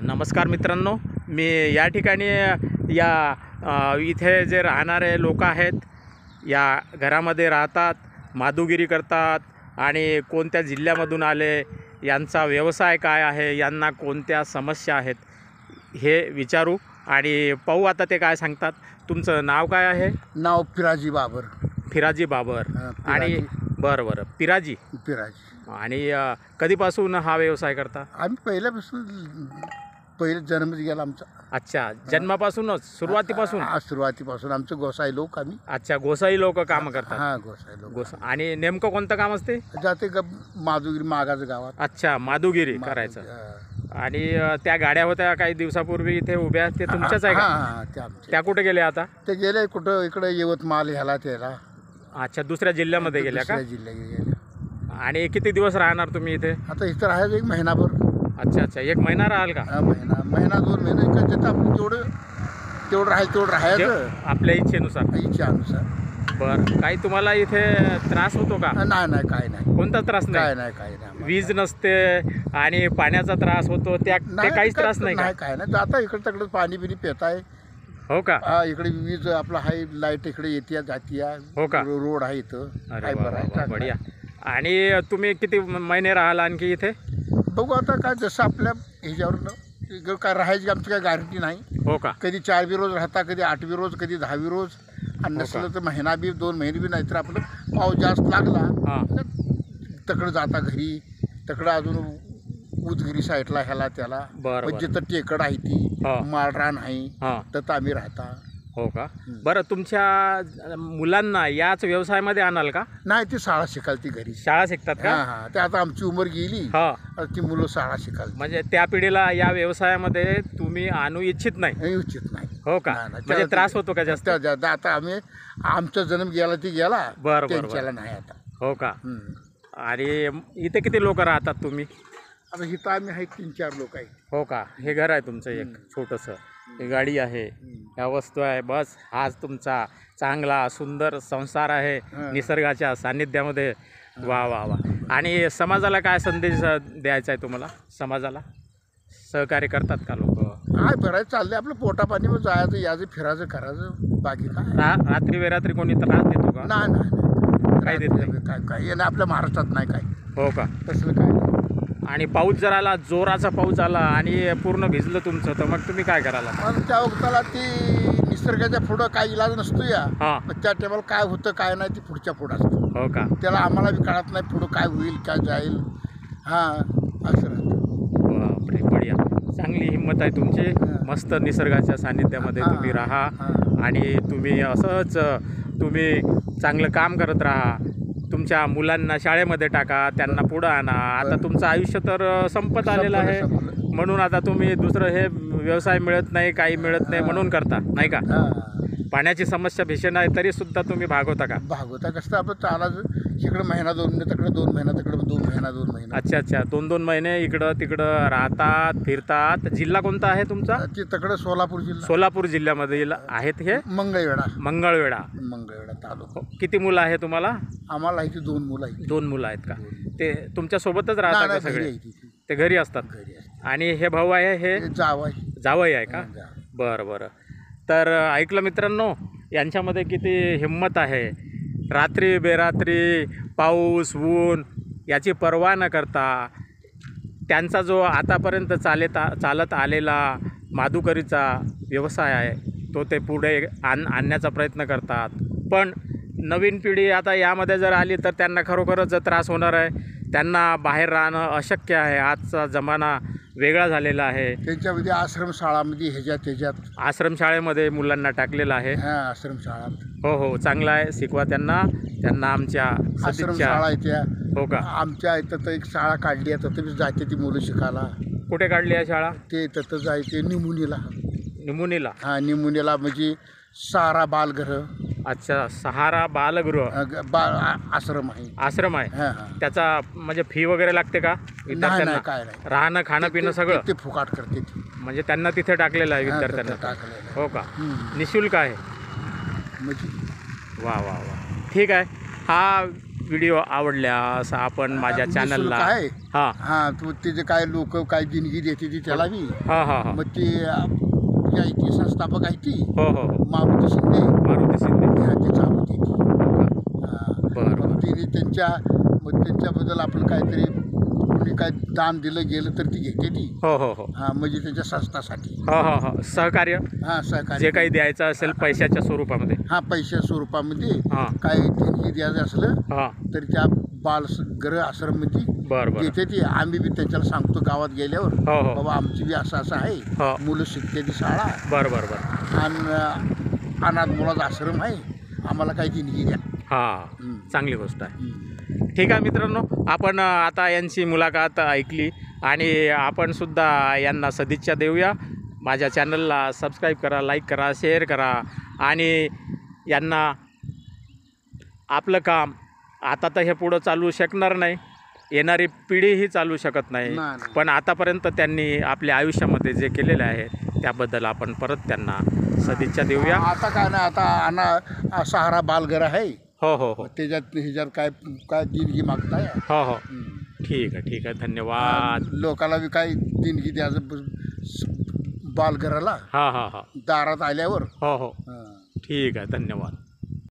नमस्कार मित्रांनो, मी या ठिकाणी इथे जे राहणारे लोक आहेत, या घरामध्ये राहतात, माधुगिरी करतात आणि कोणत्या जिल्ह्यामधून आले, यांचा व्यवसाय काय आहे, यांना कोणत्या समस्या आहेत हे विचारू आणि पाहू आता ते काय सांगतात. तुमचं नाव काय आहे? नाव पिराजी बाबर. फिराजी बाबर. आणि बरं बरं, पिराजी. आणि कधीपासून हा व्यवसाय करता? आम्ही पहिल्यापासून पहिले जन्मच गेला आमचा. अच्छा, जन्मापासूनच, सुरुवातीपासून? सुरुवातीपासून आमचं गोसाई लोक आम्ही. अच्छा, गोसाई लोक काम करतात. हां, गोसाई लोक. आणि नेमकं कोणतं काम असते? जाते माधुगिरी मागाचं गावात. अच्छा, माधुगिरी करायचं. आणि त्या गाड्या होत्या काही दिवसापूर्वी इथे उभ्या, ते तुमच्याच आहे का? हां, त्या कुठे गेल्या आता? ते गेले कुठं, इकडे यवतमाळ ह्याला त्याला. अच्छा, दुसऱ्या जिल्ह्यामध्ये गेल्या का? जिल्ह्यात गेल्या. आणि किती दिवस राहणार तुम्ही इथे? आता इथं राहायचं 1 महिनाभर. अच्छा अच्छा, 1 महिना राहाल का? महिना 2 महिने जिथं आपण तेवढं राहायचं आपल्या इच्छेनुसार. इच्छेनुसार. बरं, काही तुम्हाला इथे त्रास होतो का? नाही, काय नाही. कोणता त्रास नाही? काय नाही. वीज नसते आणि पाण्याचा त्रास होतो, ते काहीच त्रास नाही का? काय नाही. आता इकडं तिकडं पाणी बिनी पिताय. हो का? इकडे वीज आपला आहे, लाईट इकडे येते जाती. हो का? रोड आहे इथं. अरे वा, बढिया. आणि तुम्ही किती महिने राहाल आणखी इथे? बघू आता काय जसं आपल्या ह्याच्यावर काय राहायची आमची काय गॅरंटी नाही. हो का? कधी 4 रोज राहता, कधी 8 रोज, कधी 10 रोज. आणि नसलं तर महिना बी 2 महिने बी नाही. तर आपलं पाऊस जास्त लागला तकडं जाता घरी, तकडं अजून उदगिरी साईडला ह्याला त्याला. जिथं टेकड आहे ती माळरान आहे तर आम्ही राहता. हो का? बरं, तुमच्या मुलांना याच व्यवसायामध्ये आणाल का? नाही, ती शाळा शिकाल, ती घरी शाळा शिकतात का? हां, ते आता आमची उमर गेली, ती मुलं शाळा शिकाल. म्हणजे त्या पिढीला या व्यवसायामध्ये तुम्ही आणू इच्छित नाही? इच्छित नाही. हो का? म्हणजे त्रास होतो का जास्त? आता आम्ही आमचा जन्म गेला ती गेला. बरं, त्यांच्याला नाही आता. हो का? आणि इथे किती लोक राहतात तुम्ही? आता इथं आम्ही आहे 3-4 लोक आहे. हो का? हे घर आहे तुमचं एक छोटंसं, ही गाडी आहे, ह्या वस्तू आहे, बस हाच तुमचा चांगला सुंदर संसार आहे निसर्गाच्या सान्निध्यामध्ये. वा वा वा. आणि समाजाला काय संदेश द्यायचा आहे तुम्हाला? समाजाला सहकार्य करतात का लोक? काय बरं चाललंय आपलं, पोटा पाणी जायचं यायचं फिरायचं करायचं, बाकी काय. रात्री बेरात्री कोणी त्रास देतो का? नाही, काही देत नाही. काय आपल्या महाराष्ट्रात नाही काय. हो का? तसलं काय नाही. आणि पाऊस जर आला, जोराचा पाऊस आला आणि पूर्ण भिजलं तुमचं, तर मग तुम्ही काय कराल? पण त्या वक्ताला ती निसर्गाच्या पुढं काय इलाज नसतो या. त्या टायमाला काय होतं काय नाही ती पुढच्या पुढं असतं. हो का? त्याला आम्हाला बी कळत नाही पुढं काय होईल काय जाईल. असं राहतं. बापरे, बढिया. चांगली हिंमत आहे तुमची. मस्त निसर्गाच्या सान्निध्यामध्ये तुम्ही राहा आणि तुम्ही असंच तुम्ही चांगलं काम करत राहा. तुमच्या मुलांना शाळेमध्ये टाका, त्यांना पुढं आणा. आता तुमचं आयुष्य तर संपत आलेलं आहे, म्हणून आता तुम्ही दुसरं हे व्यवसाय मिळत नाही, काही मिळत नाही म्हणून करता, नाही का? पाण्याची समस्या भीषण आहे तरी सुद्धा तुम्ही भागवता का? भागवता कसं आपलं चालायचं. इकडं महिना 2 महिने, तिकडं 2 महिना, तिकडं 2 महिना 2 महिने. अच्छा अच्छा, 2-2 महिने इकडं तिकडं राहतात, फिरतात. जिल्हा कोणता आहे तुमचा? ते तिकडं सोलापूर जिल्हा. सोलापूर जिल्ह्यामध्ये आहेत हे? मंगळवेढा तालुका. किती मुलं आहे तुम्हाला? आम्हाला आहे 2 मुलं आहेत. 2 मुलं आहेत का? ते तुमच्या सोबतच राहतात का सगळे? ते घरी असतात. आणि हे भाऊ आहे, हे जावई आहे का? बरं बरं. तर ऐकलं मित्रांनो, यांच्यामध्ये किती हिंमत आहे. रात्री बेरात्री, पाऊस ऊन याची पर्वा न करता त्यांचा जो आतापर्यंत चालत आलेला माधुकरीचा व्यवसाय आहे तो ते पुढे आणण्याचा प्रयत्न करतात. पण नवीन पिढी आता यामध्ये जर आली तर त्यांना खरोखरच त्रास होणार आहे. त्यांना बाहेर राहणं अशक्य आहे. आजचा जमाना वेगळा झालेला आहे. त्यांच्यामध्ये आश्रमशाळामध्ये ह्याच्यात आश्रमशाळेमध्ये मुलांना टाकलेलं आहे. आश्रमशाळात. हो, चांगलं आहे, शिकवा त्यांना आमच्या आश्रमशाळा आहे त्या. हो का? आमच्या इथं तर एक शाळा काढली आहे, तिथं जाते ती मुलं शिकायला. कुठे काढली आहे शाळा? ते तिथं जायचे निमुनीला. निमुनीला म्हणजे सहारा बालगृह. अच्छा, सहारा बालगृह आश्रम आहे. त्याचा म्हणजे फी वगैरे लागते का विद्यार्थ्यांना? काय नाही. राहणं खाणं पिणं सगळं ते फुकाट करते. म्हणजे त्यांना तिथे टाकलेलं आहे विद्यार्थ्यांना? हो का? निशुल्क आहे? म्हणजे वा वा वा, ठीक आहे. हा व्हिडिओ आवडल्यास आपण माझ्या चॅनलला काय हां हा तू ते जे काय लोक काय देणगी देते ती त्याला बी हां हां हां मग ती आहे ती संस्थापक आहे ती हो हो हो मारुती शिंदे मारुती शिंदे ते चालवते ती बरं मग तिने त्यांच्याबद्दल आपलं काहीतरी कोणी काय दान दिलं गेलं तर ती घेते ती हो हो हो म्हणजे त्यांच्या संस्थासाठी हो हो हो सहकार्य सहकार्य जे काही द्यायचं असेल पैशाच्या स्वरूपामध्ये पैशा स्वरूपामध्ये हां काय देणगी द्यायचं असलं हां तर त्या बालगृह आश्रममध्ये बरं बरं देते ती आम्ही बी त्यांच्याला सांगतो गावात गेल्यावर हो हो बाबा आमची बी असं आहे हो मुलं शिकते ती शाळा बरं बरं बरं आणि अनाथ मुलाचा आश्रम आहे आम्हाला काही देणगी द्या हां चांगली गोष्ट आहे. ठीक आहे मित्रांनो, आपण आता यांची मुलाखत ऐकली आणि आपण सुद्धा यांना सदिच्छा देऊया. माझ्या चॅनलला सबस्क्राईब करा, लाईक करा, शेअर करा आणि यांना आपलं काम आता तर हे पुढं चालू शकणार नाही, येणारी पिढीही चालू शकत नाही, पण आतापर्यंत त्यांनी आपल्या आयुष्यामध्ये जे केलेले आहे त्याबद्दल आपण परत त्यांना सदिच्छा देऊया. आता काय ना आता सहारा बालघर आहे हो हो हो ह्याच्यात काय काय देणगी मागताय हो हो ठीक आहे धन्यवाद. लोकाला बी काय देणगी द्यायचं बालघराला हां हां हां दारात आल्यावर हो हो ठीक आहे धन्यवाद.